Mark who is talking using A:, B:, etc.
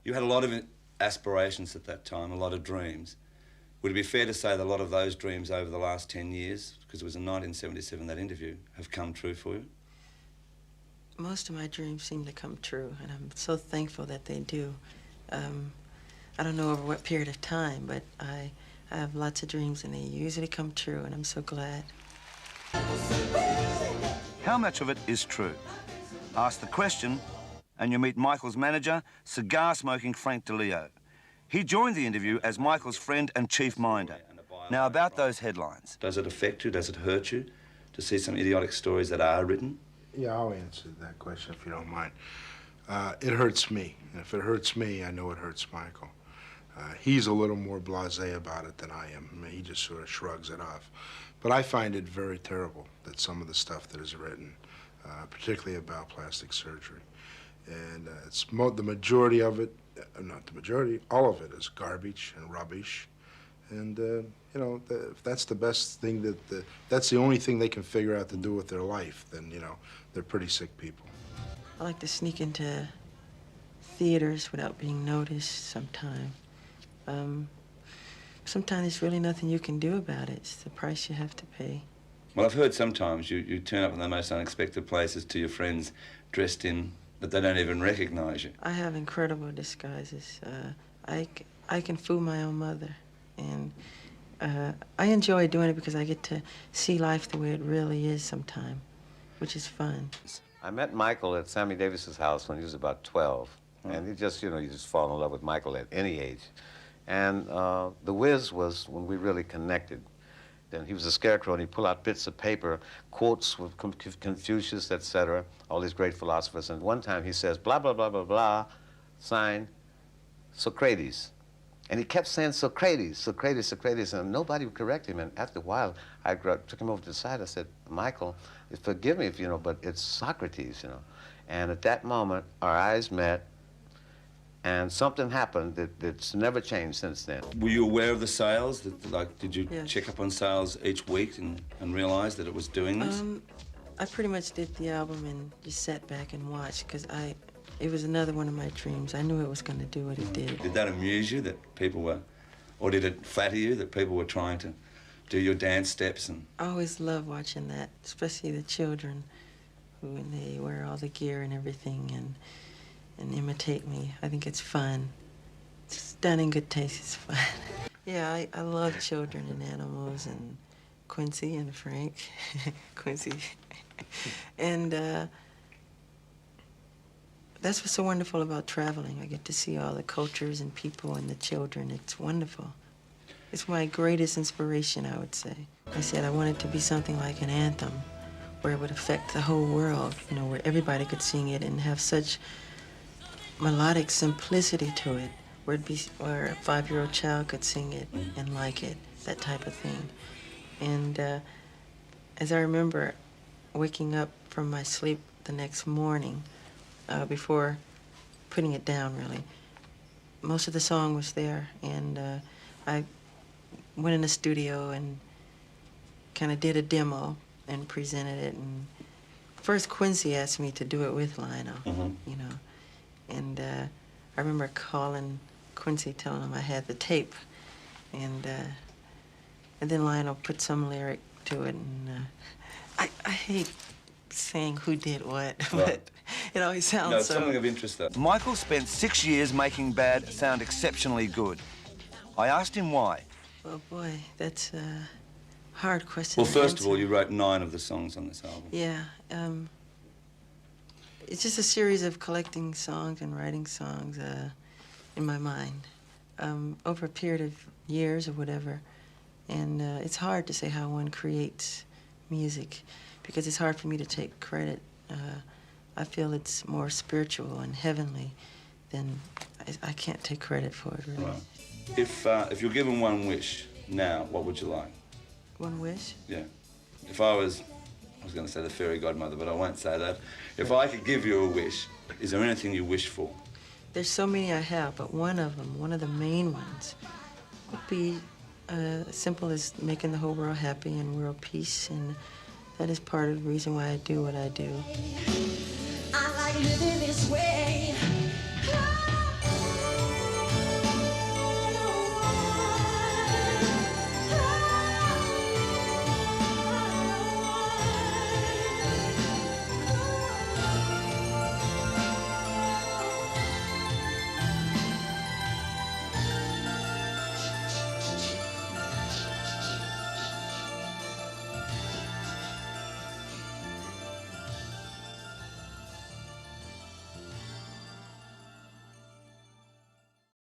A: You had a lot of aspirations at that time, a lot of dreams. Would it be fair to say that a lot of those dreams over the last 10 years, because it was in 1977, that interview, have come true for you?
B: Most of my dreams seem to come true, and I'm so thankful that they do. I don't know over what period of time, but I have lots of dreams, and they usually come true, and I'm so glad.
C: How much of it is true? Ask the question, and you meet Michael's manager, cigar-smoking Frank DeLeo. He joined the interview as Michael's friend and chief minder. Now, about those headlines.
A: Does it affect you? Does it hurt you to see some idiotic stories that are written?
D: Yeah, I'll answer that question if you don't mind. It hurts me. And if it hurts me, I know it hurts Michael. He's a little more blasé about it than I am. I mean, he just sort of shrugs it off. But I find it very terrible that some of the stuff that is written, particularly about plastic surgery, and it's the majority of it, not the majority, all of it is garbage and rubbish. And, you know, if that's the best thing that's the only thing they can figure out to do with their life, then, you know, they're pretty sick people.
B: I like to sneak into theaters without being noticed sometimes. Sometimes there's really nothing you can do about it. It's the price you have to pay.
A: Well, I've heard sometimes you turn up in the most unexpected places to your friends dressed in that they don't even recognize you.
B: I have incredible disguises. I can fool my own mother. And I enjoy doing it because I get to see life the way it really is sometime, which is fun.
E: I met Michael at Sammy Davis's house when he was about 12. And you just fall in love with Michael at any age. And The Wiz was when we really connected. Then he was a scarecrow, and he'd pull out bits of paper, quotes with Confucius, etc., all these great philosophers. And one time he says, blah, blah, blah, blah, blah, signed Socrates. And he kept saying Socrates, Socrates, Socrates, and nobody would correct him. And after a while, I took him over to the side. I said, Michael, forgive me if, but it's Socrates, And at that moment, our eyes met, and something happened that's never changed since then.
A: Were you aware of the sales? Did you
B: Yes.
A: check up on sales each week and realize that it was doing this?
B: I pretty much did the album and just sat back and watched because it was another one of my dreams. I knew it was going to do what it did.
A: Did that amuse you that people were, or did it flatter you that people were trying to do your dance steps? And
B: I always love watching that, especially the children when they wear all the gear and everything and imitate me. I think it's fun. It's done in good taste. It's fun. Yeah, I love children and animals and Quincy and Frank. Quincy. And that's what's so wonderful about traveling. I get to see all the cultures and people and the children. It's wonderful. It's my greatest inspiration, I would say. I said I wanted to be something like an anthem where it would affect the whole world, where everybody could sing it and have such melodic simplicity to it, where a 5-year-old child could sing it and like it, that type of thing. And as I remember waking up from my sleep the next morning, before putting it down, really, most of the song was there, and I went in the studio and kind of did a demo and presented it. And first Quincy asked me to do it with Lionel, And I remember calling Quincy, telling him I had the tape, and then Lionel put some lyric to it, and I hate saying who did what, but it always sounds
A: no, it's
B: so...
A: something of interest, though.
C: Michael spent 6 years making Bad sound exceptionally good. I asked him why.
B: Oh, boy, that's a hard question
A: Well,
B: to
A: first
B: answer.
A: of all, you wrote 9 of the songs on this album.
B: Yeah, it's just a series of collecting songs and writing songs in my mind over a period of years or whatever. And it's hard to say how one creates music because it's hard for me to take credit. I feel it's more spiritual and heavenly than I can't take credit for it, really.
A: Right. If you're given one wish now, what would you like?
B: One wish?
A: Yeah. If I was going to say the fairy godmother, but I won't say that. If I could give you a wish, is there anything you wish for?
B: There's so many I have, but one of them, one of the main ones, would be as simple as making the whole world happy and world peace, and that is part of the reason why I do what I do.
F: I like living this way.